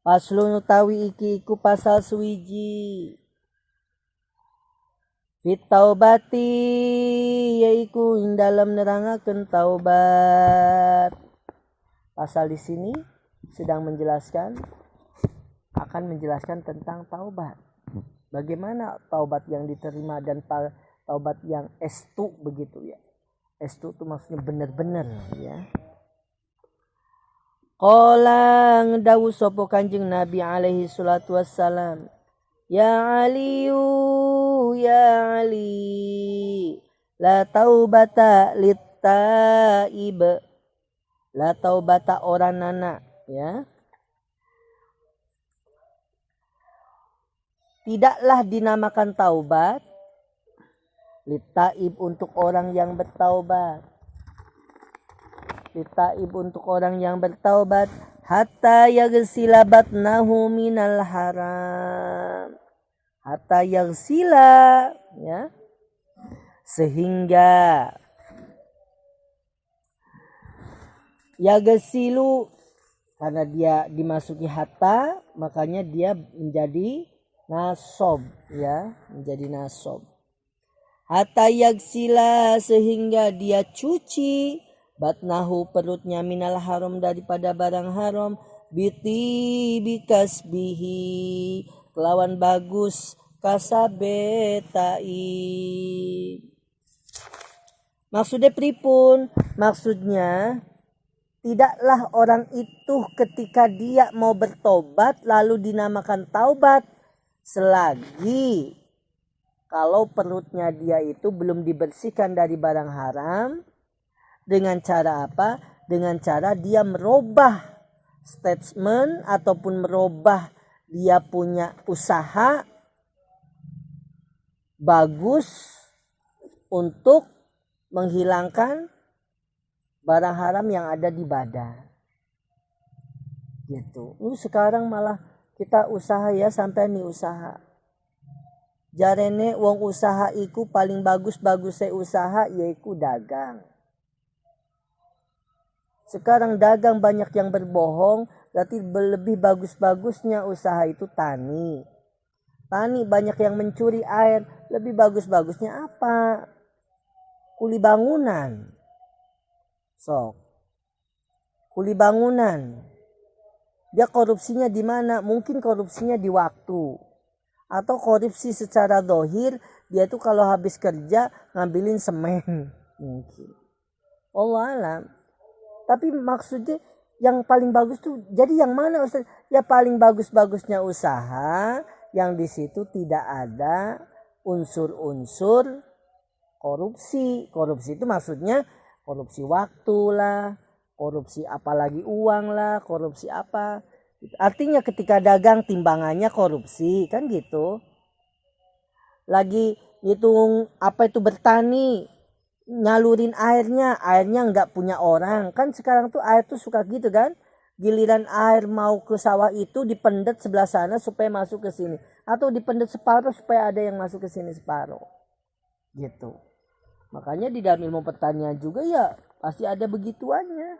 Paslun utawi iki iku pasal suwiji. Fit taubati yaiku ing dalam nerangaken taubat. Pasal di sini sedang akan menjelaskan tentang taubat. Bagaimana taubat yang diterima dan taubat yang estu begitu ya. Estu itu maksudnya benar-benar ya. Qala ngdawu sapa Kanjeng Nabi alaihi salatu wassalam. Ya Aliyu ya Ali, la taubata littaib. La taubata orang nana ya. Tidaklah dinamakan taubat littaib untuk orang yang bertaubat. Littaib untuk orang yang bertaubat hatta yagsila batnahu minal haram. Hatta yagsila ya. Sehingga yagsilu karena dia dimasuki hatta makanya dia menjadi nasob ya, menjadi nasob. Hatta yagsila sehingga dia cuci batnahu perutnya minal haram daripada barang haram biti bikasbihi kelawan bagus kasabetai. Maksudnya pripun? Maksudnya tidaklah orang itu ketika dia mau bertobat lalu dinamakan taubat selagi kalau perutnya dia itu belum dibersihkan dari barang haram. Dengan cara apa? Dengan cara dia merubah statement ataupun merubah dia punya usaha bagus untuk menghilangkan barang haram yang ada di badan. Gitu. Sekarang malah kita usaha ya sampai nih usaha. Jarene wong usaha iku paling bagus-bagusnya usaha yaitu dagang. Sekarang dagang banyak yang berbohong, berarti lebih bagus-bagusnya usaha itu tani. Tani banyak yang mencuri air, lebih bagus-bagusnya apa? Kuli bangunan. Sok. Kuli bangunan. Dia korupsinya di mana? Mungkin korupsinya di waktu. Atau korupsi secara dohir, dia tuh kalau habis kerja ngambilin semen. Mungkin. Allah alam. Tapi maksudnya yang paling bagus tuh jadi yang mana Ustaz? Ya paling bagus-bagusnya usaha yang di situ tidak ada unsur-unsur korupsi. Korupsi itu maksudnya korupsi waktu lah, korupsi apalagi uang lah, korupsi apa. Artinya ketika dagang timbangannya korupsi kan gitu. Lagi hitung apa itu bertani. Nyalurin airnya nggak punya orang kan sekarang tuh air tuh suka gitu kan, giliran air mau ke sawah itu dipendet sebelah sana supaya masuk ke sini atau dipendet separuh supaya ada yang masuk ke sini separuh gitu. Makanya di dalam ilmu pertanian juga ya pasti ada begituannya.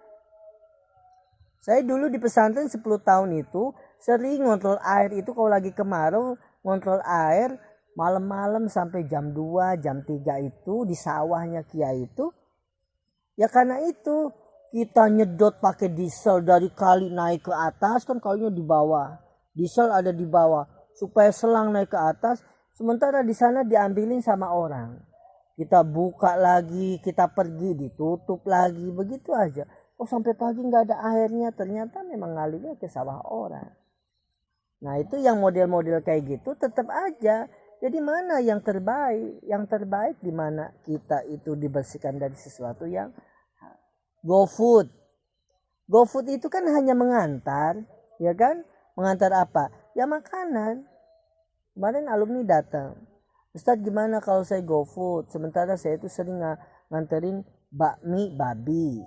Saya dulu di pesantren 10 tahun itu sering ngontrol air itu kalau lagi kemarau, ngontrol air malam-malam sampai jam 2, jam 3 itu di sawahnya Kiai itu. Ya karena itu kita nyedot pakai diesel dari kali naik ke atas kan kalinya di bawah. Diesel ada di bawah supaya selang naik ke atas. Sementara di sana diambilin sama orang. Kita buka lagi, kita pergi ditutup lagi begitu aja. Oh sampai pagi nggak ada airnya ternyata memang ngalirnya ke sawah orang. Nah itu yang model-model kayak gitu tetap aja. Jadi mana yang terbaik? Yang terbaik di mana kita itu dibersihkan dari sesuatu yang GoFood. GoFood itu kan hanya mengantar, ya kan? Mengantar apa? Ya makanan. Kemarin alumni datang. Ustadz gimana kalau saya GoFood? Sementara saya itu sering nganterin bakmi babi,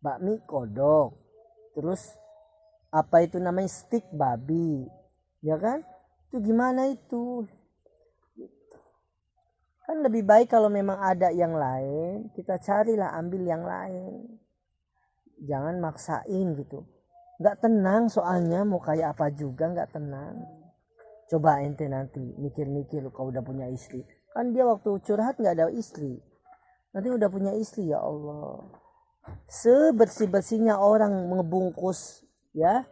bakmi kodok, terus apa itu namanya stik babi, ya kan? Itu gimana itu? Kan lebih baik kalau memang ada yang lain, kita carilah ambil yang lain. Jangan maksain gitu. Nggak tenang soalnya, mau kayak apa juga nggak tenang. Coba ente nanti mikir-mikir kalau udah punya istri. Kan dia waktu curhat nggak ada istri. Nanti udah punya istri, ya Allah. Sebersih-bersihnya orang ngebungkus, ya.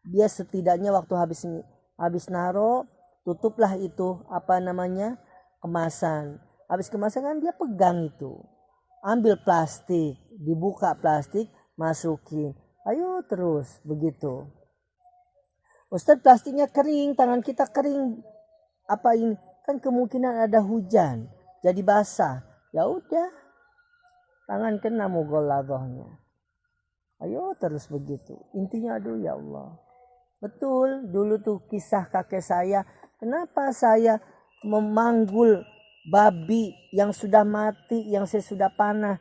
Dia setidaknya waktu habis naro, tutuplah itu apa namanya? Kemasan. Habis kemasan kan dia pegang itu. Ambil plastik, dibuka plastik, masukin. Ayo terus begitu. Ustadz, plastiknya kering, tangan kita kering. Apa ini? Kan kemungkinan ada hujan, jadi basah. Ya udah, tangan kena mughaladhahnya. Ayo terus begitu. Intinya aduh ya Allah. Betul, dulu tuh kisah kakek saya. Kenapa saya memanggul babi yang sudah mati, yang saya sudah panah,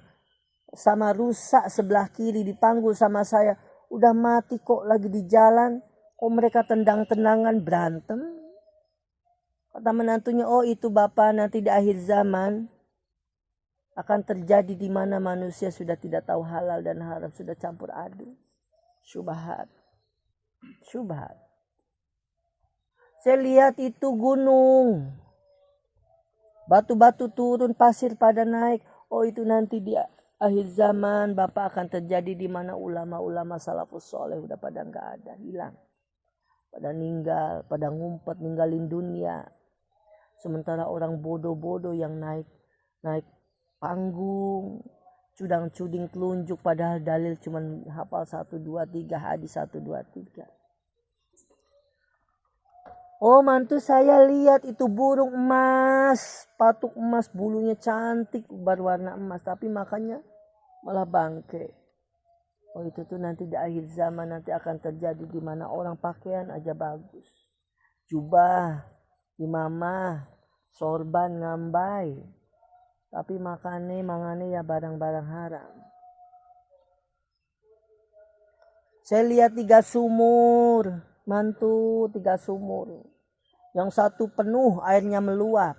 sama rusak sebelah kiri dipanggul sama saya. Udah mati kok lagi di jalan. Kok mereka tendang-tendangan berantem? Kata menantunya, oh itu bapak nanti di akhir zaman akan terjadi di mana manusia sudah tidak tahu halal dan haram, sudah campur aduk. Syubhat. Syubhat. Saya lihat itu gunung. Batu-batu turun, pasir pada naik. Oh itu nanti di akhir zaman bapak akan terjadi di mana ulama-ulama salafus soleh udah pada nggak ada, hilang. Pada ninggal, pada ngumpet, ninggalin dunia. Sementara orang bodoh-bodoh yang naik panggung, cudang-cuding telunjuk, padahal dalil cuman hafal 1, 2, 3, hadis 1, 2, 3. Oh mantu saya lihat itu burung emas, patuk emas, bulunya cantik, berwarna emas, tapi makannya malah bangke. Oh itu tuh nanti di akhir zaman nanti akan terjadi di mana orang pakaian aja bagus, jubah, imamah, sorban, ngambai, tapi mangane ya barang-barang haram. Saya lihat 3 sumur, mantu 3 sumur, yang satu penuh airnya meluap.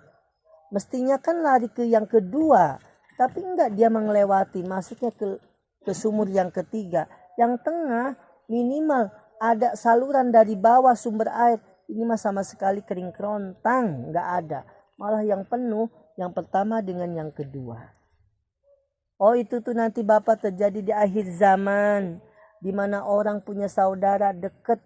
Mestinya kan lari ke yang kedua, tapi enggak, dia melewati, masuknya ke sumur yang ketiga. Yang tengah minimal ada saluran dari bawah sumber air. Ini mah sama sekali kering kerontang, enggak ada. Malah yang penuh yang pertama dengan yang kedua. Oh itu tuh nanti bapak terjadi di akhir zaman, di mana orang punya saudara dekat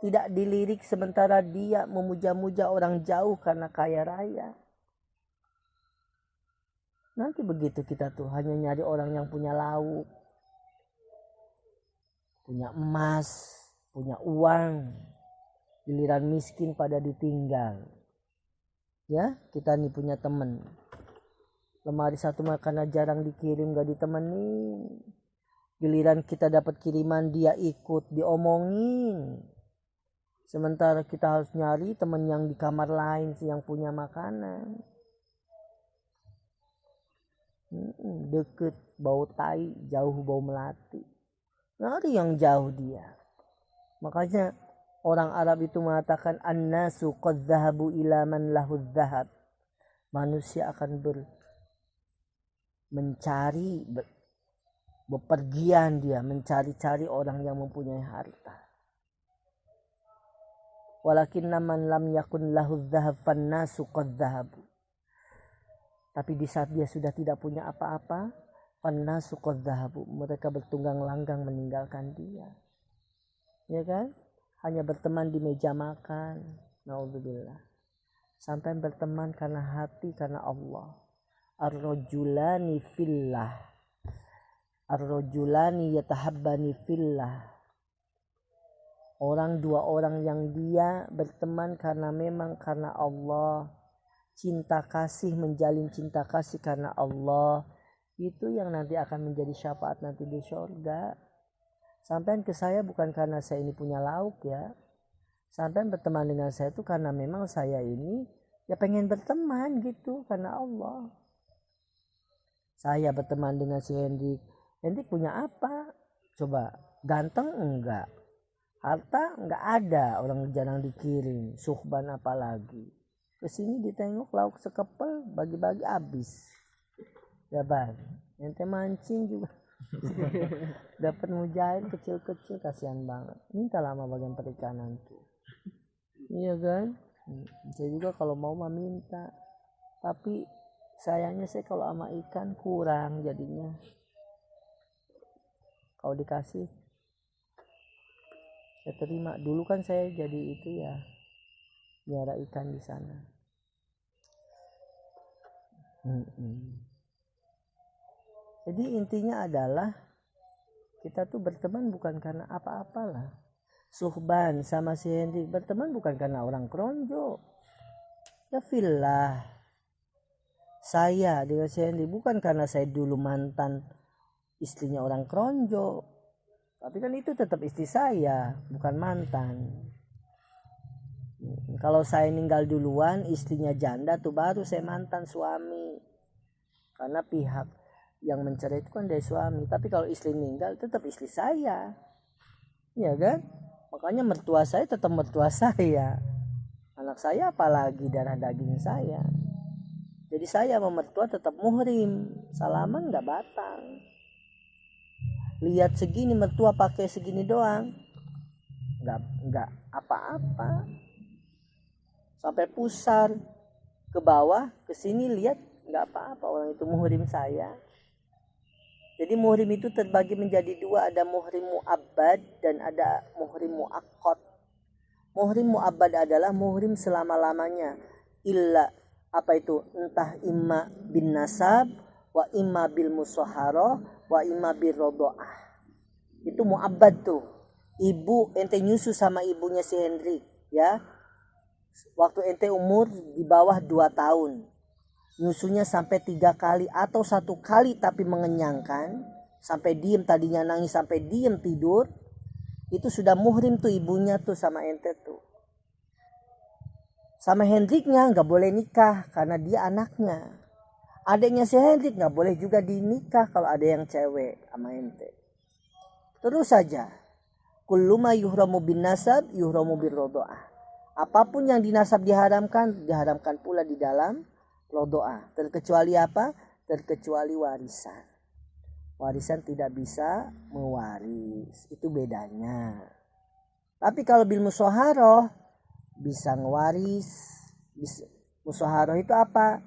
tidak dilirik, sementara dia memuja-muja orang jauh karena kaya raya. Nanti begitu kita tuh hanya nyari orang yang punya lauk, punya emas, punya uang. Giliran miskin pada ditinggal. Ya, kita nih punya temen. Lemari satu makanan jarang dikirim, gak ditemenin. Giliran kita dapat kiriman dia ikut diomongin. Sementara kita harus nyari temen yang di kamar lain yang punya makanan. Deket bau tai, jauh bau melati. Nyari yang jauh dia. Makanya orang Arab itu mengatakan an-nasu qad dhahabu ila man lahu dhahab. Manusia akan mencari bepergian dia mencari-cari orang yang mempunyai harta. Walakinna man lam yakun lahu dhahab fan-nasu qad dhahabu. Tapi di saat dia sudah tidak punya apa-apa, fan-nasu qad dhahabu, mereka bertunggang langgang meninggalkan dia. Ya kan? Hanya berteman di meja makan. Naudzubillah. Sampai berteman karena hati, karena Allah. Ar-rajulani fillah. Ar-rajulani yatahabbani fillah. Dua orang yang dia berteman karena memang karena Allah. Cinta kasih, menjalin cinta kasih karena Allah. Itu yang nanti akan menjadi syafaat nanti di surga. Sampai ke saya bukan karena saya ini punya lauk ya. Sampai berteman dengan saya itu karena memang saya ini ya pengen berteman gitu karena Allah. Saya berteman dengan si Hendrik. Hendrik punya apa? Coba, ganteng enggak? Harta enggak ada, orang jarang dikirim. Suhban apalagi. Kesini ditengok lauk sekepel, bagi-bagi habis. Ya bang, ente mancing juga. Dapat mujair kecil-kecil, kasihan banget. Minta lama bagian perikanan tuh. Iya kan? Saya juga kalau mau mah minta. Tapi sayangnya saya kalau sama ikan kurang jadinya. Kalau dikasih saya terima. Dulu kan saya jadi itu ya, nyara ikan di sana. Jadi intinya adalah kita tuh berteman bukan karena apa-apalah. Suhban sama si Henry berteman bukan karena orang Kronjo. Ya fillah. Saya dengan si Henry bukan karena saya dulu mantan istrinya orang Kronjo. Tapi kan itu tetap istri saya, bukan mantan. Kalau saya ninggal duluan, istrinya janda tuh baru saya mantan suami. Karena pihak yang mencerai itu kan dari suami. Tapi kalau istri meninggal tetap istri saya. Iya kan? Makanya mertua saya tetap mertua saya. Anak saya apalagi darah daging saya. Jadi saya sama mertua tetap muhrim. Salaman gak batang. Lihat segini mertua pakai segini doang. Gak apa-apa. Sampai pusar ke bawah, ke sini lihat nggak apa-apa, orang itu muhrim saya. Jadi muhrim itu terbagi menjadi dua, ada muhrim mu'abbad dan ada muhrim mu'aqqad. Muhrim mu'abbad adalah muhrim selama-lamanya, illa apa itu, entah imma bin nasab wa imma bil musaharah wa imma bil rodoah. Itu mu'abbad tuh. Ibu ente nyusu sama ibunya si Hendrik ya. Waktu ente umur di bawah 2 tahun, nyusunya sampai 3 kali atau 1 kali tapi mengenyangkan, sampai diem, tadinya nangis sampai diem tidur, itu sudah muhrim tuh ibunya tuh sama ente tuh. Sama Hendriknya nggak boleh nikah karena dia anaknya. Adiknya si Hendrik nggak boleh juga dinikah kalau ada yang cewek sama ente. Terus saja, kullu ma yuhramu bin nasab yuhramu bir rodoah. Apapun yang dinasab diharamkan, diharamkan pula di dalam rodoah. Terkecuali apa? Terkecuali warisan. Warisan tidak bisa mewaris. Itu bedanya. Tapi kalau bil musaharoh bisa ngewaris. Musaharoh itu apa?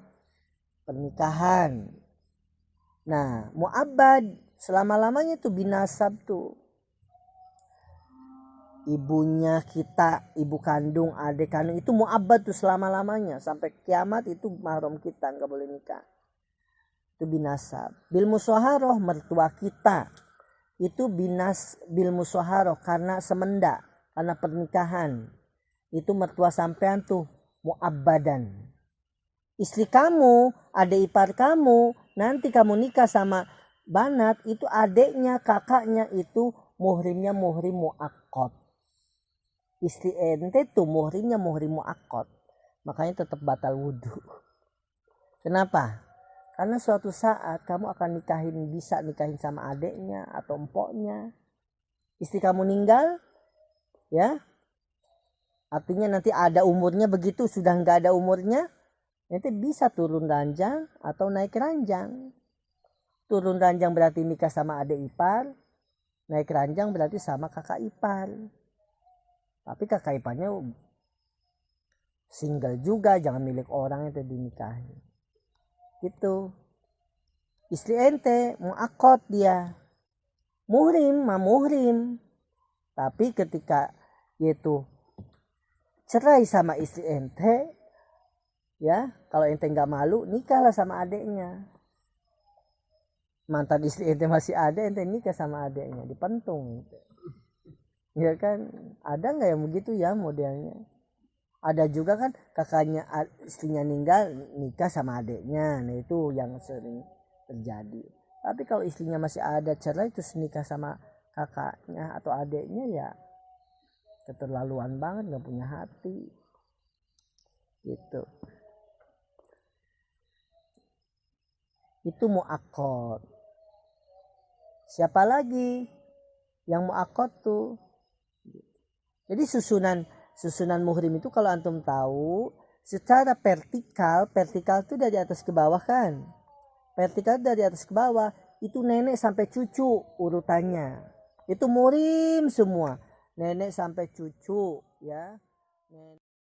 Pernikahan. Nah, mu'abbad selama-lamanya tuh binasab tuh. Ibunya kita, ibu kandung, adik kandung itu mu'abbad tuh selama-lamanya sampai kiamat, itu mahram kita, nggak boleh nikah. Itu binasab. Bil musaharoh mertua kita itu bil musaharoh karena semenda, karena pernikahan. Itu mertua sampean tuh mu'abbadan. Istri kamu, adik ipar kamu, nanti kamu nikah sama banat, itu adiknya, kakaknya itu muhrimnya muhrim mu'aqqad. Istri ente tuh muhrimnya muhrim mu'aqqad. Makanya tetap batal wudhu. Kenapa? Karena suatu saat kamu akan bisa nikahin sama adeknya atau empoknya. Istri kamu meninggal, ya. Artinya nanti ada umurnya, begitu sudah nggak ada umurnya, nanti bisa turun ranjang atau naik ranjang. Turun ranjang berarti nikah sama adek ipar, naik ranjang berarti sama kakak ipar. Tapi kakak iparnya single juga, jangan milik orang itu dinikahi. Gitu. Istri ente mu'aqqad dia. Muhrim, muhrim. Tapi ketika itu cerai sama istri ente, ya, kalau ente nggak malu, nikahlah sama adeknya. Mantan istri ente masih ada, ente nikah sama adeknya, dipentung. Ya kan, ada nggak yang begitu ya modelnya? Ada juga kan kakaknya istrinya meninggal nikah sama adeknya, nah itu yang sering terjadi. Tapi kalau istrinya masih ada cerai terus nikah sama kakaknya atau adeknya, ya keterlaluan banget, nggak punya hati. Gitu. Itu mu'aqqad. Siapa lagi yang mu'aqqad tuh? Jadi susunan muhrim itu kalau antum tahu secara vertikal itu dari atas ke bawah kan. Vertikal dari atas ke bawah. itu nenek sampai cucu urutannya. Itu murim semua. Nenek sampai cucu ya.